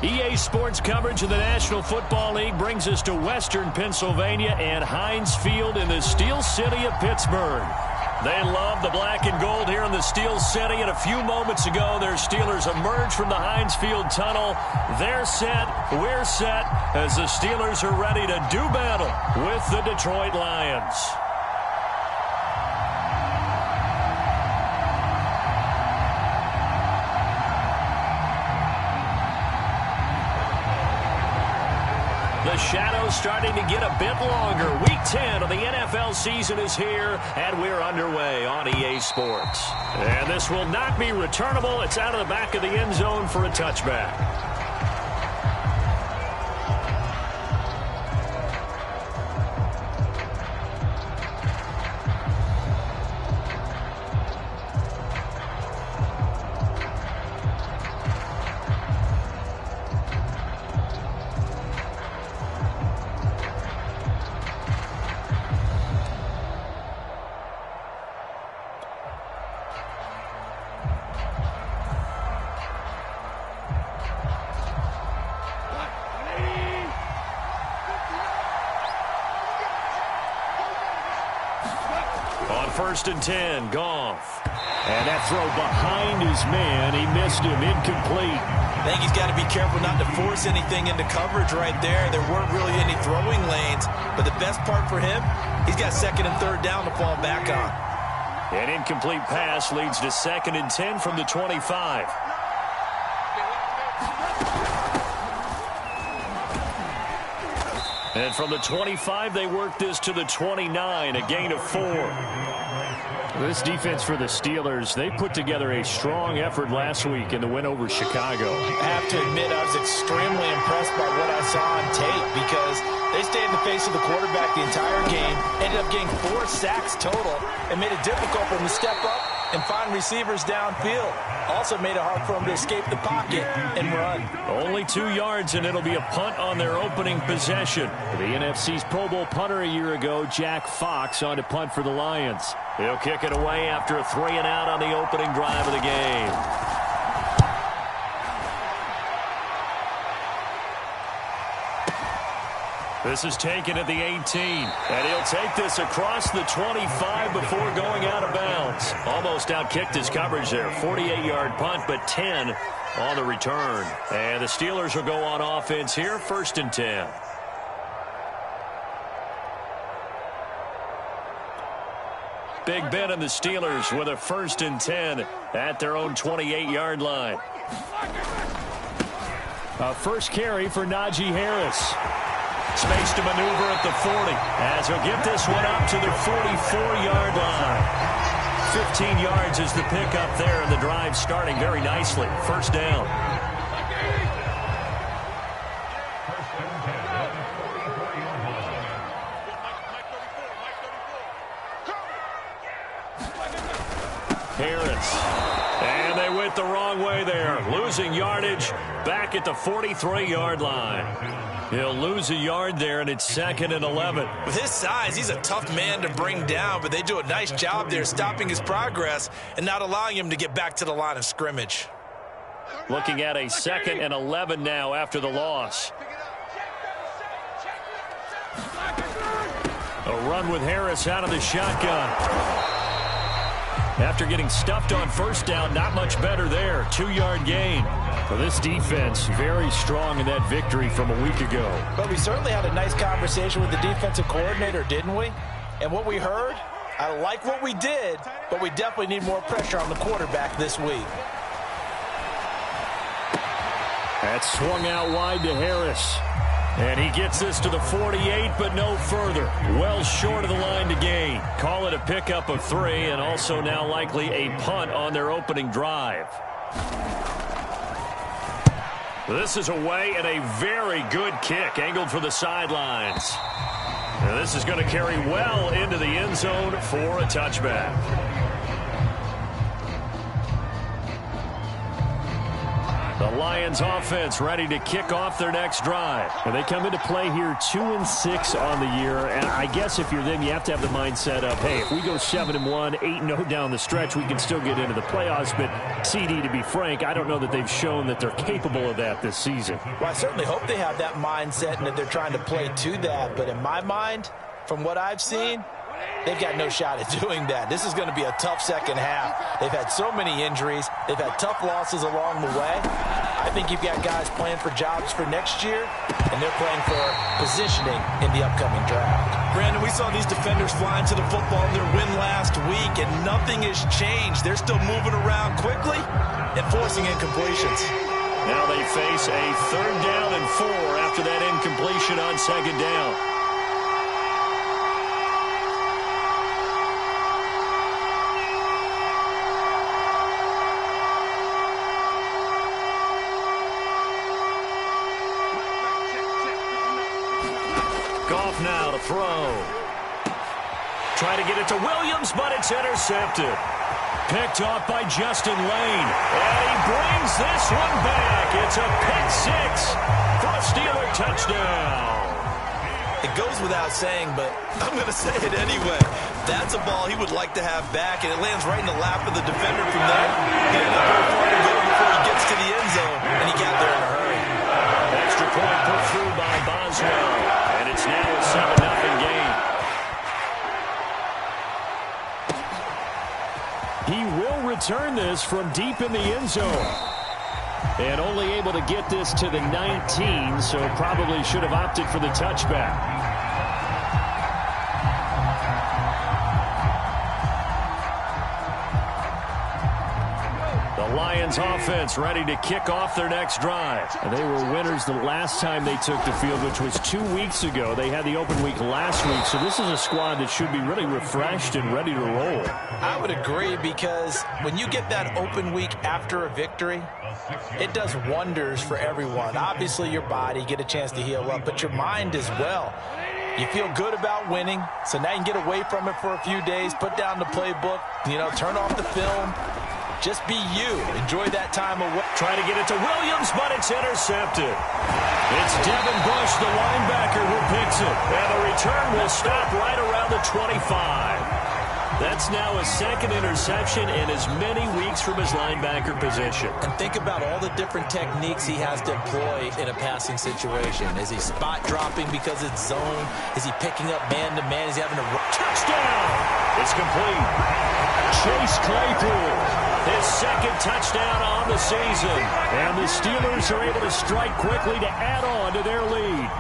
EA Sports coverage of the National Football League brings us to Western Pennsylvania and Heinz Field in the Steel City of Pittsburgh. They love the black and gold here in the Steel City, and a few moments ago, their Steelers emerged from the Heinz Field tunnel. They're set, we're set, as the Steelers are ready to do battle with the Detroit Lions. The shadow's starting to get a bit longer. Week 10 of the NFL season is here, and we're underway on EA Sports. And this will not be returnable. It's out of the back of the end zone for a touchback. First and 10, Goff. And that throw behind his man. He missed him. Incomplete. I think he's got to be careful not to force anything into coverage right there. There weren't really any throwing lanes. But the best part for him, he's got second and third down to fall back on. An incomplete pass leads to second and 10 from the 25. And from the 25, they work this to the 29, a gain of 4. This defense for the Steelers, they put together a strong effort last week in the win over Chicago. I have to admit, I was extremely impressed by what I saw on tape because they stayed in the face of the quarterback the entire game, ended up getting 4 sacks total, and made it difficult for him to step up and find receivers downfield. Also made it hard for him to escape the pocket and run. Only 2 yards, and it'll be a punt on their opening possession. The NFC's Pro Bowl punter a year ago, Jack Fox, on to punt for the Lions. He'll kick it away after a 3-and-out on the opening drive of the game. This is taken at the 18, and he'll take this across the 25 before going out of bounds. Almost outkicked his coverage there. 48-yard punt, but 10 on the return. And the Steelers will go on offense here, first and 10. Big Ben and the Steelers with a first and 10 at their own 28-yard line. A first carry for Najee Harris. Space to maneuver at the 40 as he'll get this one up to the 44-yard line. 15 yards is the pickup there, and the drive starting very nicely. First down. Harris. And they went the wrong way there. Losing yardage back at the 43-yard line. He'll lose a yard there, and it's second and 11. With his size, he's a tough man to bring down, but they do a nice job there stopping his progress and not allowing him to get back to the line of scrimmage. Looking at a second and 11 now after the loss. A run with Harris out of the shotgun. After getting stuffed on first down, not much better there. 2-yard gain. For this defense, very strong in that victory from a week ago. But we certainly had a nice conversation with the defensive coordinator, didn't we? And what we heard, I like what we did, but we definitely need more pressure on the quarterback this week. That swung out wide to Harris. And he gets this to the 48, but no further. Well short of the line to gain. Call it a pickup of 3, and also now likely a punt on their opening drive. This is away, and a very good kick angled for the sidelines. Now this is going to carry well into the end zone for a touchback. The Lions offense ready to kick off their next drive. And they come into play here 2-6 on the year. And I guess if you're them, you have to have the mindset of, hey, if we go 7-1, 8-0 down the stretch, we can still get into the playoffs. But CD, to be frank, I don't know that they've shown that they're capable of that this season. Well, I certainly hope they have that mindset and that they're trying to play to that. But in my mind, from what I've seen, they've got no shot at doing that. This is going to be a tough second half. They've had so many injuries. They've had tough losses along the way. I think you've got guys playing for jobs for next year, and they're playing for positioning in the upcoming draft. Brandon, we saw these defenders flying to the football in their win last week, and nothing has changed. They're still moving around quickly and forcing incompletions. Now they face a 3rd down and 4 after that incompletion on 2nd down. Now to throw. Try to get it to Williams, but it's intercepted. Picked off by Justin Lane. And he brings this one back. It's a pick 6 for a Steeler touchdown. It goes without saying, but I'm going to say it anyway. That's a ball he would like to have back, and it lands right in the lap of the defender from there. He had not very far to go before he gets to the end zone, and he got there in a hurry. Extra point put through by Boswell. And it's now a 7-0 game. He will return this from deep in the end zone. And only able to get this to the 19, so probably should have opted for the touchback. Lions offense ready to kick off their next drive. And they were winners the last time they took the field, which was 2 weeks ago. They had the open week last week, so this is a squad that should be really refreshed and ready to roll. I would agree, because when you get that open week after a victory, it does wonders for everyone. Obviously, your body, get a chance to heal up, but your mind as well. You feel good about winning, so now you can get away from it for a few days, put down the playbook, turn off the film. Just be you. Enjoy that time away. Try to get it to Williams, but it's intercepted. It's Devin Bush, the linebacker, who picks it. And the return will stop right around the 25. That's now his 2nd interception in as many weeks from his linebacker position. And think about all the different techniques he has to employ in a passing situation. Is he spot dropping because it's zone? Is he picking up man-to-man? Is he having a touchdown? It's complete. Chase Claypool, his 2nd touchdown on the season. And the Steelers are able to strike quickly to add on to their lead.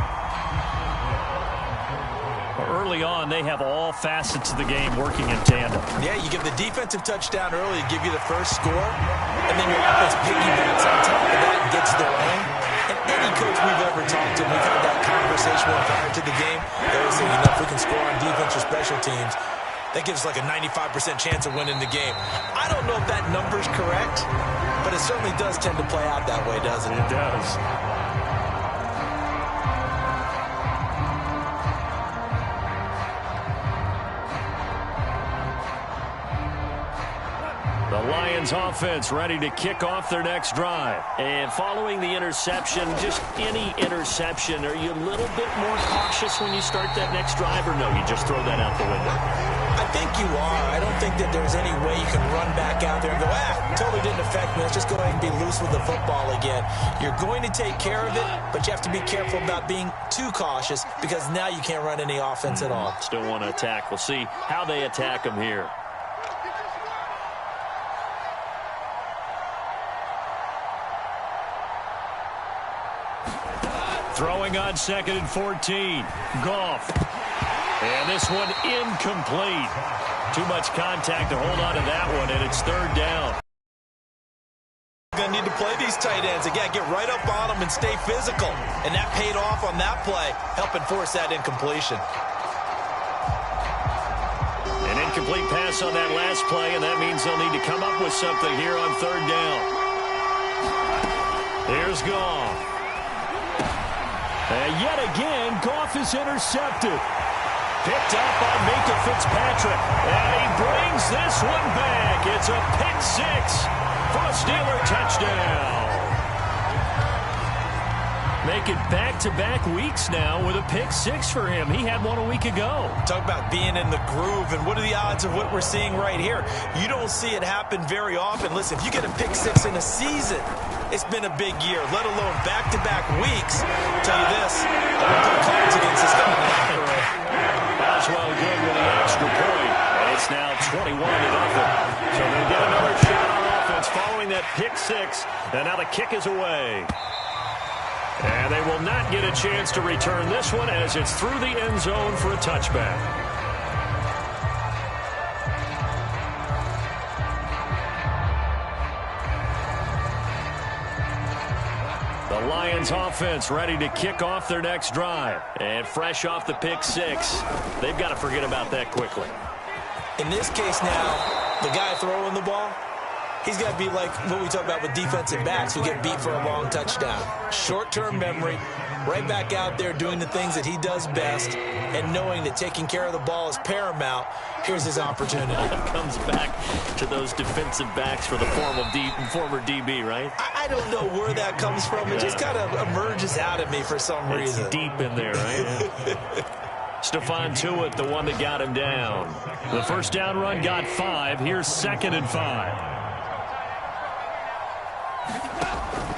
Early on, they have all facets of the game working in tandem. Yeah, you give the defensive touchdown early to give you the first score, and then your offense piggybacks on top of that and gets their own. And any coach we've ever talked to, we've had that conversation prior to the game. They always say, if we can score on defense or special teams, that gives us like a 95% chance of winning the game. I don't know if that number's correct, but it certainly does tend to play out that way, doesn't it? It does. The Lions offense ready to kick off their next drive. And following the interception, just any interception, are you a little bit more cautious when you start that next drive, or no, you just throw that out the window? I think you are. I don't think that there's any way you can run back out there and go, totally didn't affect me. Let's just go ahead and be loose with the football again. You're going to take care of it, but you have to be careful about being too cautious, because now you can't run any offense at all. Still want to attack. We'll see how they attack them here. Throwing on 2nd and 14. Goff. And this one incomplete. Too much contact to hold on to that one, and it's 3rd down. Going to need to play these tight ends. Again, get right up on them and stay physical. And that paid off on that play, helping force that incompletion. An incomplete pass on that last play, and that means they'll need to come up with something here on 3rd down. Here's Goff. And yet again, Goff is intercepted. Picked up by Minkah Fitzpatrick. And he brings this one back. It's a pick 6 for a Steeler touchdown. Make it back-to-back weeks now with a pick six for him. He had one a week ago. Talk about being in the groove, and what are the odds of what we're seeing right here? You don't see it happen very often. Listen, if you get a pick six in a season, it's been a big year, let alone back-to-back weeks. I'll tell you this, I won't put cards against this guy in the locker room. Boswell good with an extra point, and it's now 21-0. So they'll get another shot on offense following that pick six, and now the kick is away. And they will not get a chance to return this one as it's through the end zone for a touchback. The Lions offense ready to kick off their next drive. And fresh off the pick six, they've got to forget about that quickly. In this case now, the guy throwing the ball, he's got to be like what we talk about with defensive backs who get beat for a long touchdown. Short-term memory, right back out there doing the things that he does best, and knowing that taking care of the ball is paramount. Here's his opportunity. Comes back to those defensive backs for the former DB, right? I don't know where that comes from. It just kind of emerges out of me for some reason. It's deep in there, right? Stephon Tuitt, the one that got him down. The first down run got 5. Here's 2nd and 5.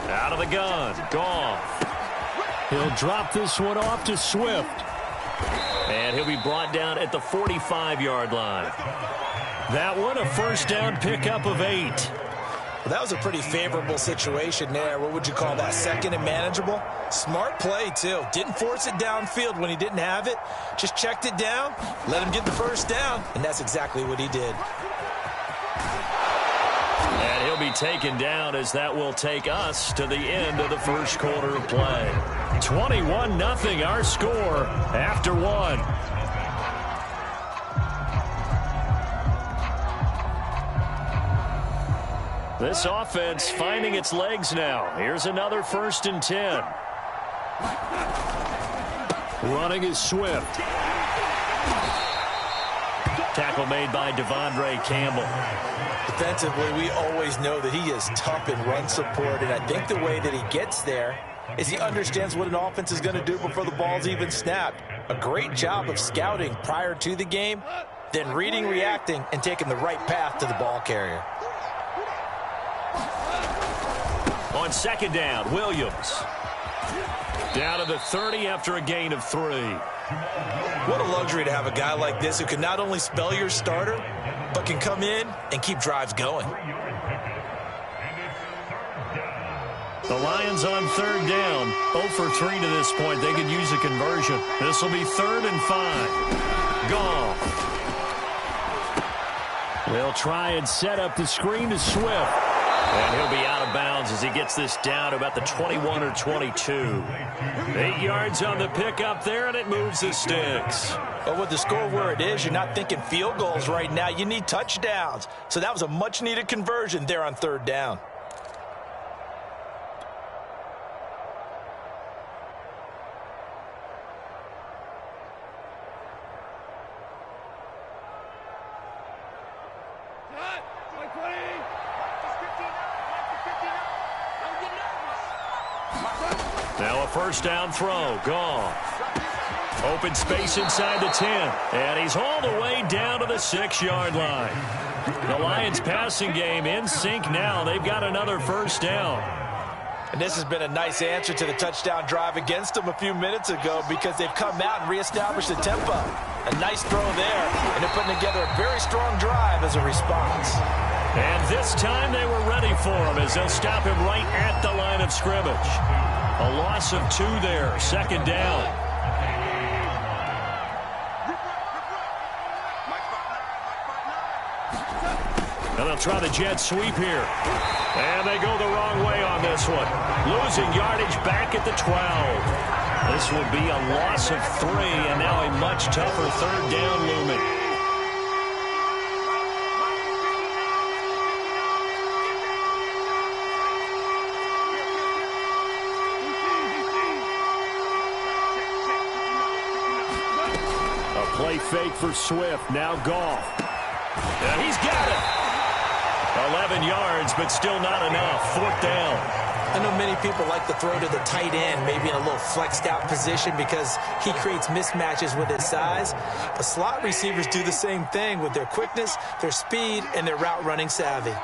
Out of the gun, Goff. He'll drop this one off to Swift. And he'll be brought down at the 45-yard line. That one, a first down pickup of 8. Well, that was a pretty favorable situation there. What would you call that? Second and manageable? Smart play, too. Didn't force it downfield when he didn't have it. Just checked it down, let him get the first down, and that's exactly what he did. And he'll be taken down as that will take us to the end of the first quarter of play. 21-0 our score after 1. This offense finding its legs now. Here's another 1st and 10. Running is Swift. Tackle made by Devondre Campbell. Defensively, we always know that he is tough in run support, and I think the way that he gets there is he understands what an offense is going to do before the ball's even snapped. A great job of scouting prior to the game, then reading, reacting, and taking the right path to the ball carrier. On 2nd down, Williams. Down to the 30 after a gain of 3. What a luxury to have a guy like this who can not only spell your starter, but can come in and keep drives going. The Lions on 3rd down. 0 for 3 to this point. They could use a conversion. This will be 3rd and 5. Goff. They'll try and set up the screen to Swift. And he'll be out of bounds as he gets this down to about the 21 or 22. 8 yards on the pickup there, and it moves the sticks. But with the score where it is, you're not thinking field goals right now. You need touchdowns. So that was a much-needed conversion there on 3rd down. Now a first down throw. Goff. Open space inside the 10. And he's hauled away down to the 6-yard line. The Lions passing game in sync now. They've got another first down. And this has been a nice answer to the touchdown drive against them a few minutes ago because they've come out and reestablished the tempo. A nice throw there, and they're putting together a very strong drive as a response. And this time they were ready for him as they'll stop him right at the line of scrimmage. A loss of 2 there, 2nd down. And they'll try the jet sweep here. And they go the wrong way on this one. Losing yardage back at the 12. This will be a loss of 3, and now a much tougher 3rd down looming. Play fake for Swift. Now Goff. And he's got it. 11 yards, but still not enough. 4th down. I know many people like to throw to the tight end, maybe in a little flexed out position because he creates mismatches with his size. But slot receivers do the same thing with their quickness, their speed, and their route running savvy.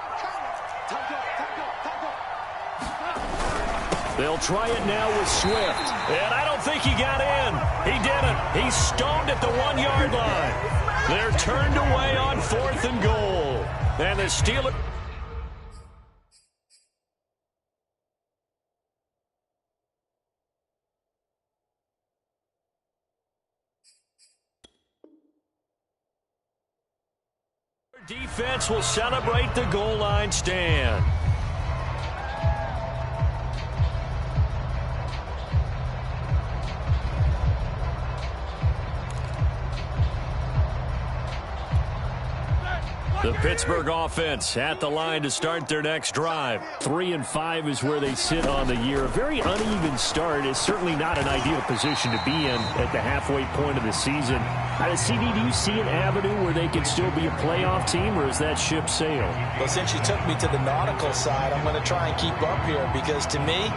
They'll try it now with Swift. And I don't think he got in. He didn't. He's stoned at the 1-yard line. They're turned away on 4th and goal. And the Steelers... Defense will celebrate the goal line stand. The Pittsburgh offense at the line to start their next drive. 3-5 is where they sit on the year. A very uneven start is certainly not an ideal position to be in at the halfway point of the season. CD, do you see an avenue where they can still be a playoff team, or is that ship sailed? Well, since you took me to the nautical side, I'm going to try and keep up here because to me,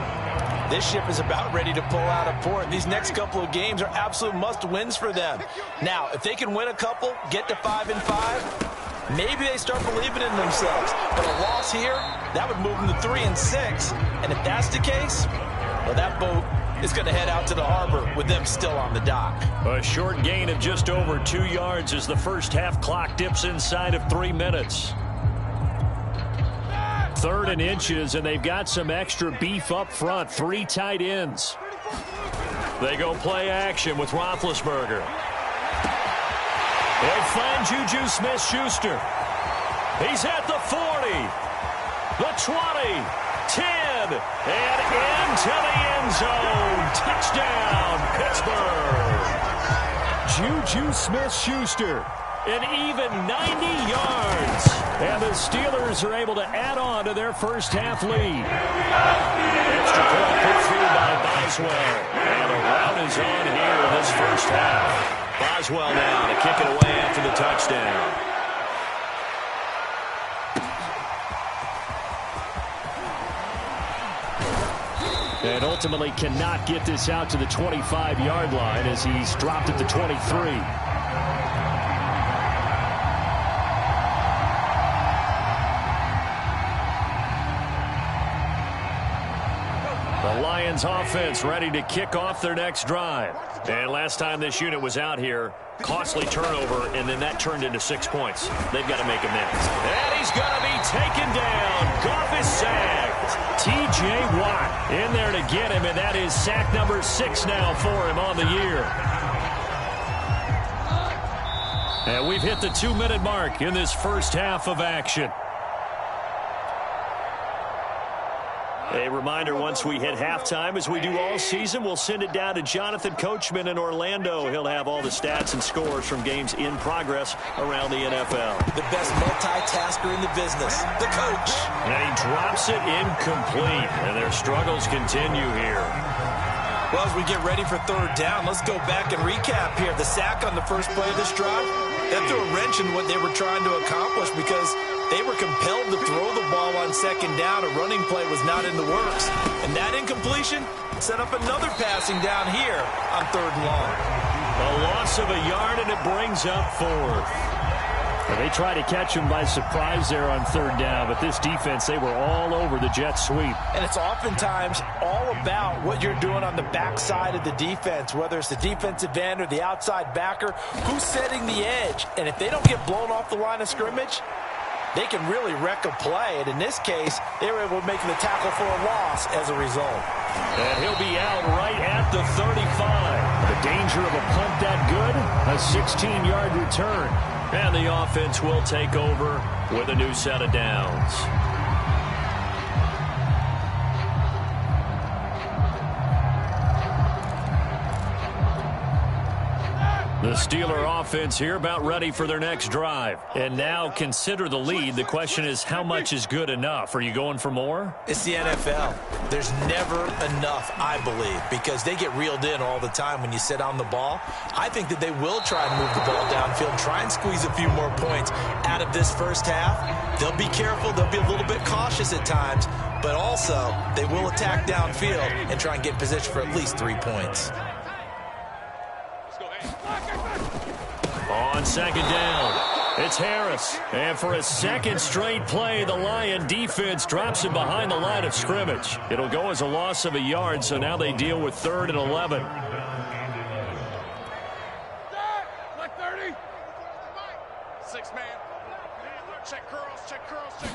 this ship is about ready to pull out of port. These next couple of games are absolute must-wins for them. Now, if they can win a couple, get to 5-5, maybe they start believing in themselves. But a loss here, that would move them to 3-6. And if that's the case, well, that boat is going to head out to the harbor with them still on the dock. A short gain of just over 2 yards as the first half clock dips inside of 3 minutes. 3rd and inches, and they've got some extra beef up front. 3 tight ends. They go play action with Roethlisberger. They find Juju Smith-Schuster. He's at the 40, the 20, 10, and into the end zone. Touchdown, Pittsburgh. Juju Smith-Schuster, an even 90 yards. And the Steelers are able to add on to their first half lead. Extra point put through by Boswell. And the route is on here in this first half. Boswell now to kick it away after the touchdown. And ultimately cannot get this out to the 25-yard line as he's dropped at the 23. The Lions offense ready to kick off their next drive. And last time this unit was out here, costly turnover, and then that turned into 6 points. They've got to make amends. And he's going to be taken down. Goff is sacked. T.J. Watt in there to get him, and that is sack number 6 now for him on the year. And we've hit the 2-minute mark in this first half of action. A reminder, once we hit halftime, as we do all season, we'll send it down to Jonathan Coachman in Orlando. He'll have all the stats and scores from games in progress around the NFL. The best multitasker in the business, the coach. And he drops it incomplete, and their struggles continue here. Well, as we get ready for 3rd down, let's go back and recap here. The sack on the first play of this drive, that threw a wrench in what they were trying to accomplish because they were compelled to throw the ball on 2nd down. A running play was not in the works. And that incompletion set up another passing down here on 3rd and long. A loss of a yard, and it brings up 4th. And they try to catch him by surprise there on 3rd down, but this defense, they were all over the jet sweep. And it's oftentimes all about what you're doing on the backside of the defense, whether it's the defensive end or the outside backer, who's setting the edge. And if they don't get blown off the line of scrimmage, they can really wreck a play. And in this case, they were able to make the tackle for a loss as a result. And he'll be out right at the 35. The danger of a punt that good, a 16-yard return. And the offense will take over with a new set of downs. The Steeler offense here about ready for their next drive. And now consider the lead. The question is, how much is good enough? Are you going for more? It's the NFL. There's never enough, I believe, because they get reeled in all the time when you sit on the ball. I think that they will try and move the ball downfield, try and squeeze a few more points out of this first half. They'll be careful. They'll be a little bit cautious at times. but also they will attack downfield and try and get position for at least 3 points. On second down, it's Harris. And for a second straight play, the Lion defense drops him behind the line of scrimmage. It'll go as a loss of a yard, so now they deal with 3rd and 11. Black 30. 6-man. Check curls, check curls, check.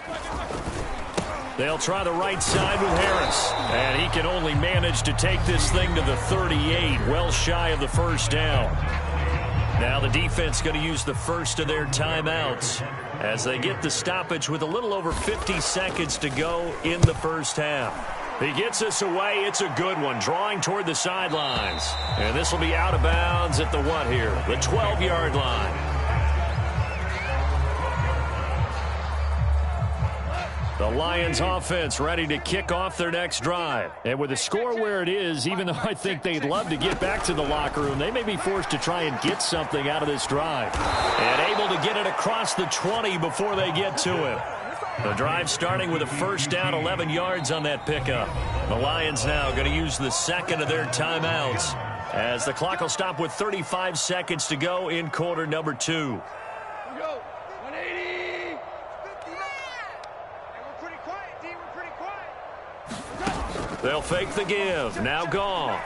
They'll try the right side with Harris. And he can only manage to take this thing to the 38, well shy of the first down. Now the defense going to use the first of their timeouts as they get the stoppage with a little over 50 seconds to go in the first half. He gets us away. It's a good one, drawing toward the sidelines. And this will be out of bounds at the what here? The 12-yard line. The Lions offense ready to kick off their next drive. And with the score where it is, even though I think they'd love to get back to the locker room, they may be forced to try and get something out of this drive. And able to get it across the 20 before they get to him. The drive starting with a first down, 11 yards on that pickup. The Lions now going to use the second of their timeouts as the clock will stop with 35 seconds to go in quarter number 2. They'll fake the give. Now Goff.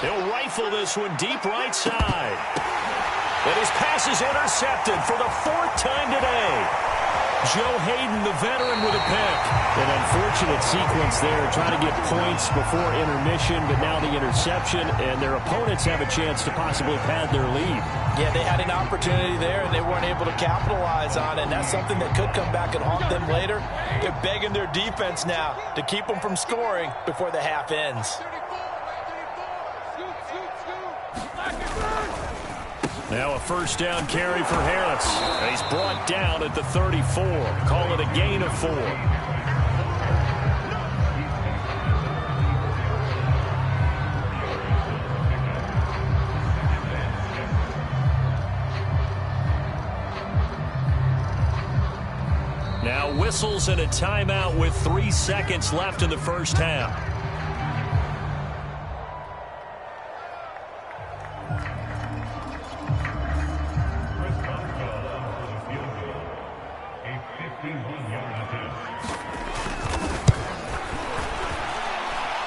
He'll rifle this one deep right side. And his pass is intercepted for the 4th time today. Joe Hayden, the veteran, with a pick. An unfortunate sequence there, trying to get points before intermission, but now the interception, and their opponents have a chance to possibly pad their lead. Yeah, they had an opportunity there, and they weren't able to capitalize on it, and that's something that could come back and haunt them later. They're begging their defense now to keep them from scoring before the half ends. Now a first down carry for Harris. He's brought down at the 34. Call it a gain of 4. Now whistles and a timeout with 3 seconds left in the first half.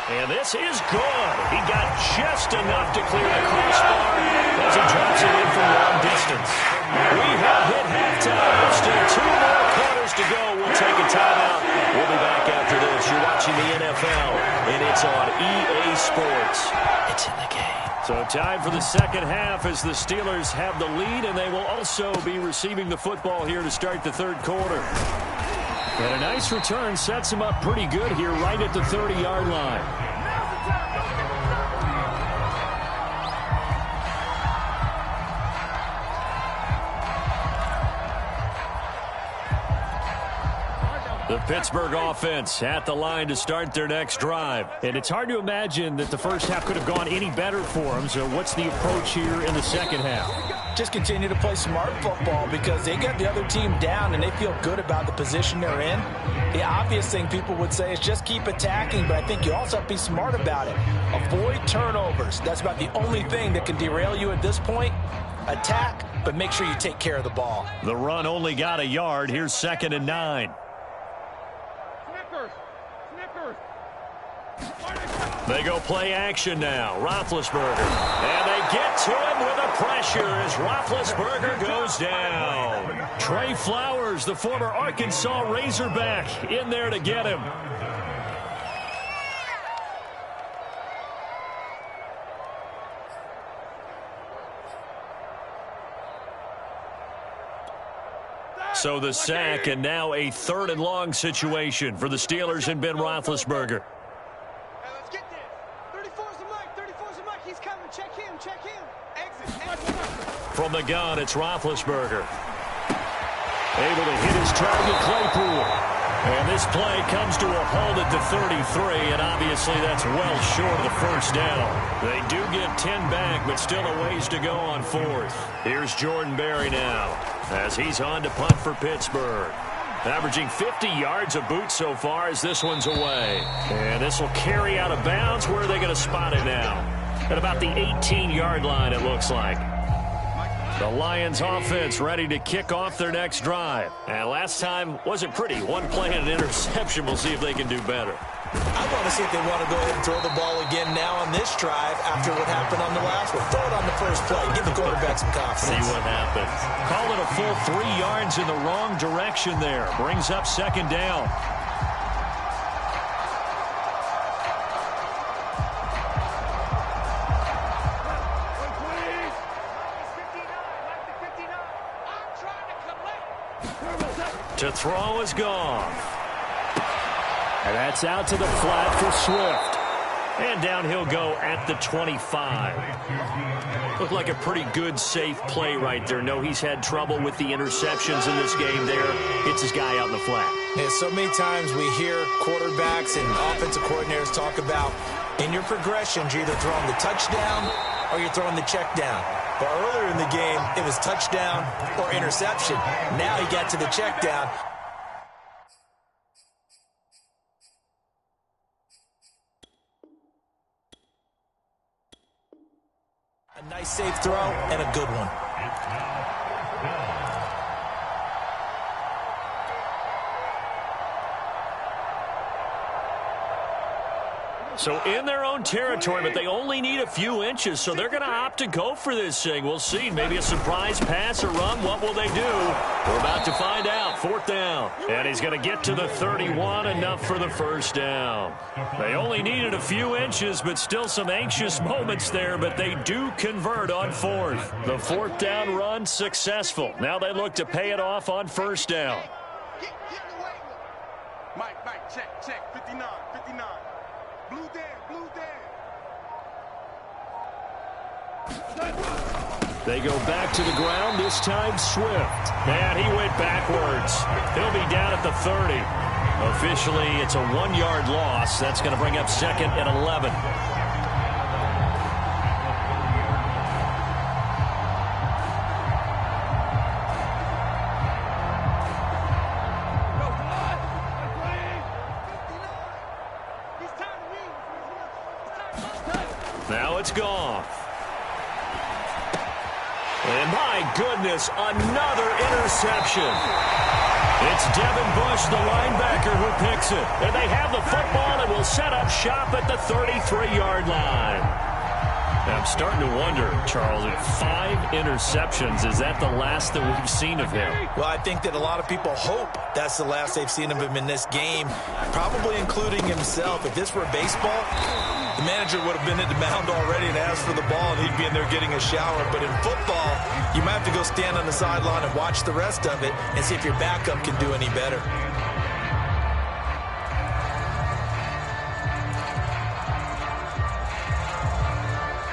And this is good. He got just enough to clear the crossbar as he drops it in from long distance. We have hit halftime. Still 2 more quarters to go. We'll take a timeout. We'll be back after this. You're watching the NFL, and it's on EA Sports. It's in the game. So time for the second half as the Steelers have the lead, and they will also be receiving the football here to start the third quarter. And a nice return sets him up pretty good here right at the 30-yard line. The Pittsburgh offense at the line to start their next drive. And it's hard to imagine that the first half could have gone any better for them. So what's the approach here in the second half? Just continue to play smart football because they got the other team down and they feel good about the position they're in. The obvious thing people would say is just keep attacking, but I think you also have to be smart about it. Avoid turnovers. That's about the only thing that can derail you at this point. Attack, but make sure you take care of the ball. The run only got a yard. Here's 2nd and 9. They go play action now. Roethlisberger. And they get to him with the pressure as Roethlisberger goes down. Trey Flowers, the former Arkansas Razorback, in there to get him. So the sack, and now a 3rd and long situation for the Steelers and Ben Roethlisberger. From the gun, it's Roethlisberger. Able to hit his target, Claypool. And this play comes to a halt at the 33, and obviously that's well short of the first down. They do get 10 back, but still a ways to go on 4th. Here's Jordan Berry now, as he's on to punt for Pittsburgh. Averaging 50 yards a boot so far as this one's away. And this will carry out of bounds. Where are they going to spot it now? At about the 18-yard line, it looks like. The Lions offense ready to kick off their next drive. And last time wasn't pretty. One play and an interception. We'll see if they can do better. I want to see if they want to go ahead and throw the ball again now on this drive after what happened on the last one. Throw it on the first play. Give the quarterback some confidence. See what happens. Call it a full 3 yards in the wrong direction there. Brings up second down. To throw is gone. And that's out to the flat for Swift. And down he'll go at the 25. Looked like a pretty good, safe play right there. No, he's had trouble with the interceptions in this game there. Hits his guy out in the flat. Yeah, so many times we hear quarterbacks and offensive coordinators talk about in your progressions, you're either throwing the touchdown or you're throwing the check down. But earlier in the game, it was touchdown or interception. Now he got to the check down. A nice safe throw and a good one. So in their own territory, but they only need a few inches, so they're going to opt to go for this thing. We'll see. Maybe a surprise pass or run. What will they do? We're about to find out. 4th down. And he's going to get to the 31, enough for the first down. They only needed a few inches, but still some anxious moments there, but they do convert on 4th. The 4th down run successful. Now they look to pay it off on 1st down. Mike, check, 59. Blue down. They go back to the ground, this time Swift. And he went backwards. He'll be down at the 30. Officially, it's a 1-yard loss. That's going to bring up 2nd and 11. Now it's gone. And my goodness, another interception. It's Devin Bush, the linebacker, who picks it. And they have the football and will set up shop at the 33-yard line. Now I'm starting to wonder, Charles, if 5 interceptions, is that the last that we've seen of him? Well, I think that a lot of people hope that's the last they've seen of him in this game, probably including himself. If this were baseball, the manager would have been at the mound already and asked for the ball, and he'd be in there getting a shower. But in football, you might have to go stand on the sideline and watch the rest of it and see if your backup can do any better.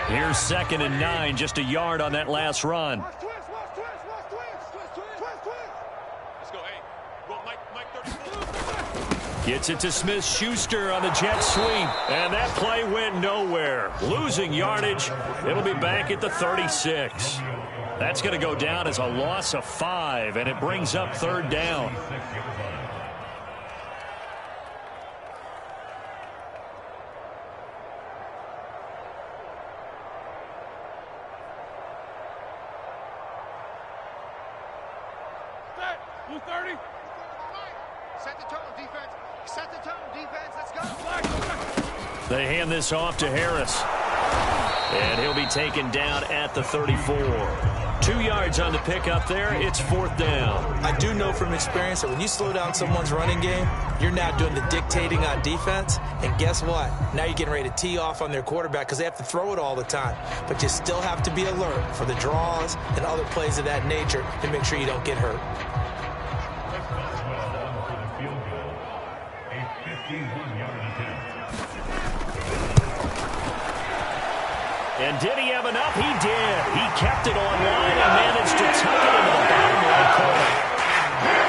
Here's 2nd and 9, just a yard on that last run. Let's go, hey. Go, Mike 34. Gets it to Smith-Schuster on the jet sweep. And that play went nowhere. Losing yardage. It'll be back at the 36. That's going to go down as a loss of 5, and it brings up 3rd down. Blue 30. Set the tone, defense. Set the tone, defense. Let's go. They hand this off to Harris. And he'll be taken down at the 34. 2 yards on the pickup there. It's 4th down. I do know from experience that when you slow down someone's running game, you're now doing the dictating on defense. And guess what? Now you're getting ready to tee off on their quarterback because they have to throw it all the time. But you still have to be alert for the draws and other plays of that nature to make sure you don't get hurt. And did he have enough? He did. He kept it online and managed to tuck it into the bottom right corner.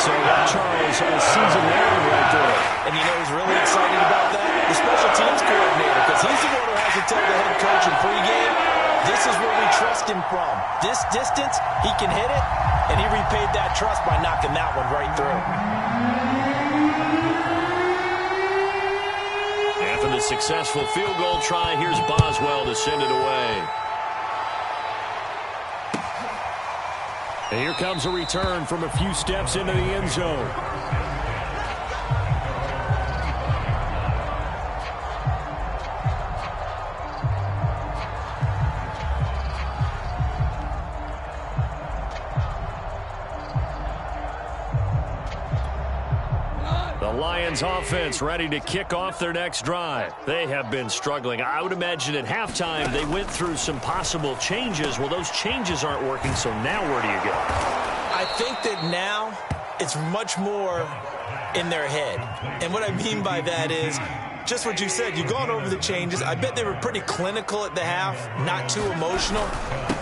So Charles, a season long right there. And you know who's really excited about that? The special teams coordinator, because he's the one who has to tell the head coach in pregame, this is where we trust him from. This distance, he can hit it. and he repaid that trust by knocking that one right through. After the successful field goal try, here's Boswell to send it away. And here comes a return from a few steps into the end zone. Lions offense ready to kick off their next drive. They have been struggling. I would imagine at halftime they went through some possible changes. Well, those changes aren't working, so now where do you go? I think that now it's much more in their head. And what I mean by that is just what you said. You've gone over the changes. I bet they were pretty clinical at the half, not too emotional.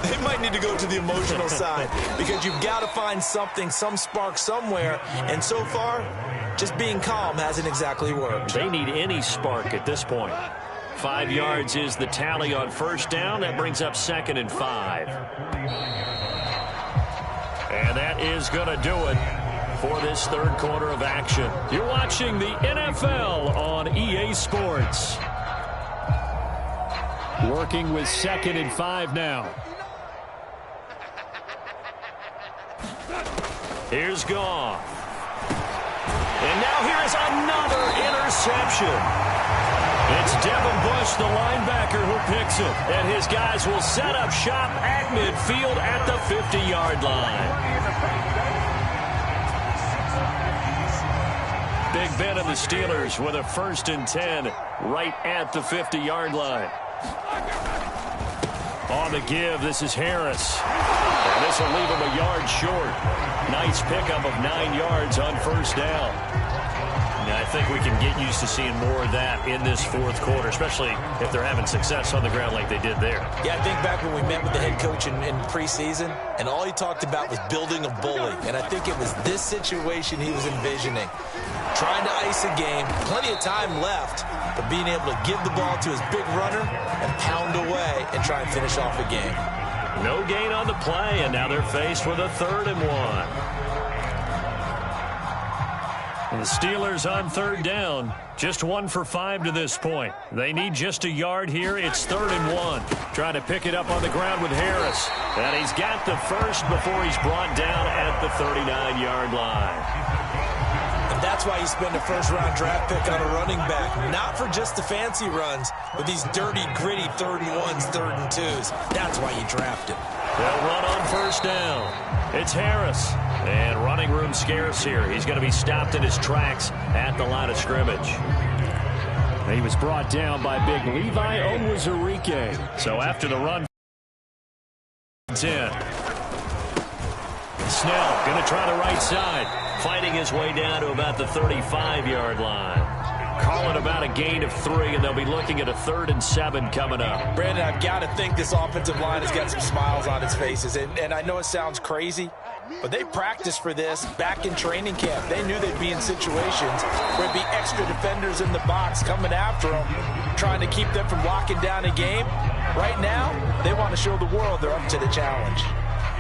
They might need to go to the emotional side because you've got to find something, some spark somewhere. And so far, just being calm hasn't exactly worked. They need any spark at this point. 5 yards is the tally on first down. That brings up 2nd and 5. And that is going to do it for this third quarter of action. You're watching the NFL on EA Sports. Working with 2nd and 5 now. Here's Goff. And now here is another interception. It's Devin Bush, the linebacker, who picks it. And his guys will set up shop at midfield at the 50-yard line. Big Ben and the Steelers with a 1st and 10 right at the 50-yard line. On the give, this is Harris. And this will leave him a yard short. Nice pickup of 9 yards on first down. And I think we can get used to seeing more of that in this fourth quarter, especially if they're having success on the ground like they did there. Yeah, I think back when we met with the head coach in preseason, and all he talked about was building a bully. And I think it was this situation he was envisioning. Trying to ice a game, plenty of time left, but being able to give the ball to his big runner and pound away and try and finish off a game. No gain on the play, and now they're faced with a 3rd and 1. The Steelers on 3rd down, just 1 for 5 to this point. They need just a yard here. It's 3rd and 1. Trying to pick it up on the ground with Harris. And he's got the first before he's brought down at the 39-yard line. And that's why you spend a first-round draft pick on a running back. Not for just the fancy runs, but these dirty, gritty 3rd and 1s, 3rd and 2s. That's why you draft him. They'll run on first down. It's Harris. And running room scarce here. He's going to be stopped in his tracks at the line of scrimmage. He was brought down by big Levi Onwuzurike. So after the run, 10. Snell going to try the right side. Fighting his way down to about the 35-yard line. Calling about a gain of 3, and they'll be looking at a 3rd and 7 coming up. Brandon, I've got to think this offensive line has got some smiles on its faces. And I know it sounds crazy, but they practiced for this back in training camp. They knew they'd be in situations where it'd be extra defenders in the box coming after them, trying to keep them from locking down a game. Right now, they want to show the world they're up to the challenge.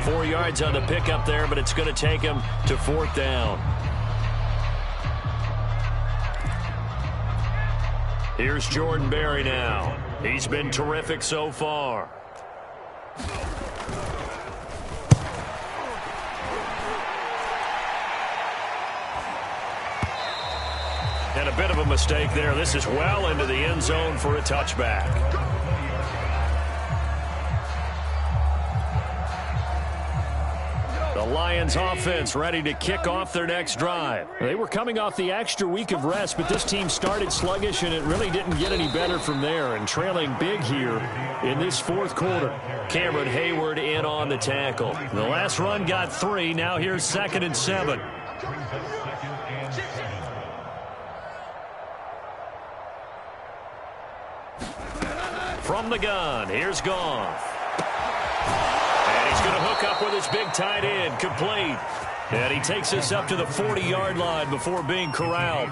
4 yards on the pickup there, but it's going to take him to 4th down. Here's Jordan Berry now. He's been terrific so far. And a bit of a mistake there. This is well into the end zone for a touchback. The Lions offense ready to kick off their next drive. They were coming off the extra week of rest, but this team started sluggish, and it really didn't get any better from there, and trailing big here in this fourth quarter. Cameron Hayward in on the tackle. The last run got 3. Now here's 2nd and 7. From the gun, here's Goff. And he's going to hook up with his big tight end, complete. And he takes us up to the 40-yard line before being corralled.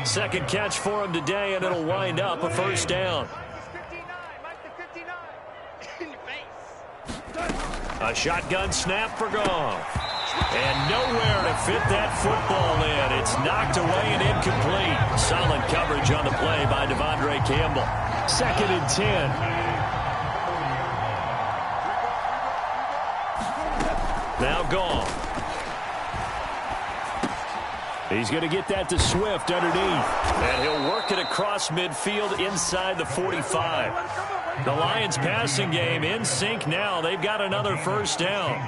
Second catch for him today, and it'll wind up a first down. 59, Mike the 59. In your face. A shotgun snap for Goff. And nowhere to fit that football in. It's knocked away and incomplete. Solid coverage on the play by Devondre Campbell. 2nd and 10. Now Goff. He's going to get that to Swift underneath. And he'll work it across midfield inside the 45. The Lions passing game in sync now. They've got another first down.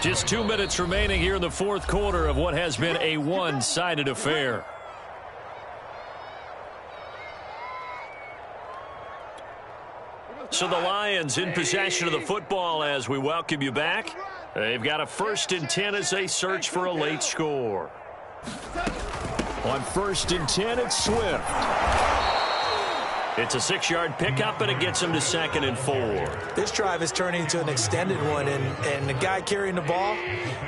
Just 2 minutes remaining here in the fourth quarter of what has been a one-sided affair. So the Lions in possession of the football as we welcome you back. They've got a 1st and 10 as they search for a late score. On 1st and 10, it's Swift. It's a 6-yard pickup, and it gets him to 2nd and 4. This drive is turning into an extended one, and the guy carrying the ball,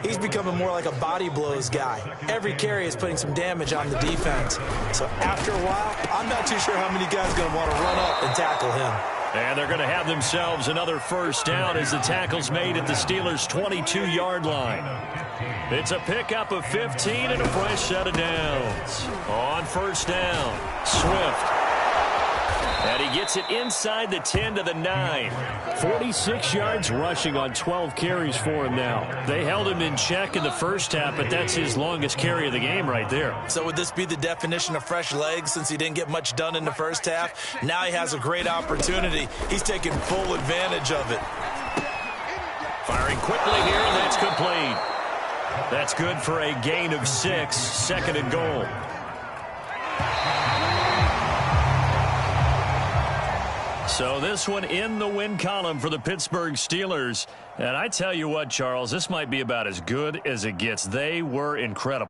he's becoming more like a body blows guy. Every carry is putting some damage on the defense. So after a while, I'm not too sure how many guys are going to want to run up and tackle him. And they're going to have themselves another first down as the tackle's made at the Steelers' 22-yard line. It's a pickup of 15 and a fresh set of downs. On first down, Swift. And he gets it inside the 10 to the 9. 46 yards rushing on 12 carries for him now. They held him in check in the first half, but that's his longest carry of the game right there. So would this be the definition of fresh legs since he didn't get much done in the first half? Now he has a great opportunity. He's taking full advantage of it. Firing quickly here, and that's complete. That's good for a gain of 6, 2nd and goal. So this one in the win column for the Pittsburgh Steelers. And I tell you what, Charles, this might be about as good as it gets. They were incredible.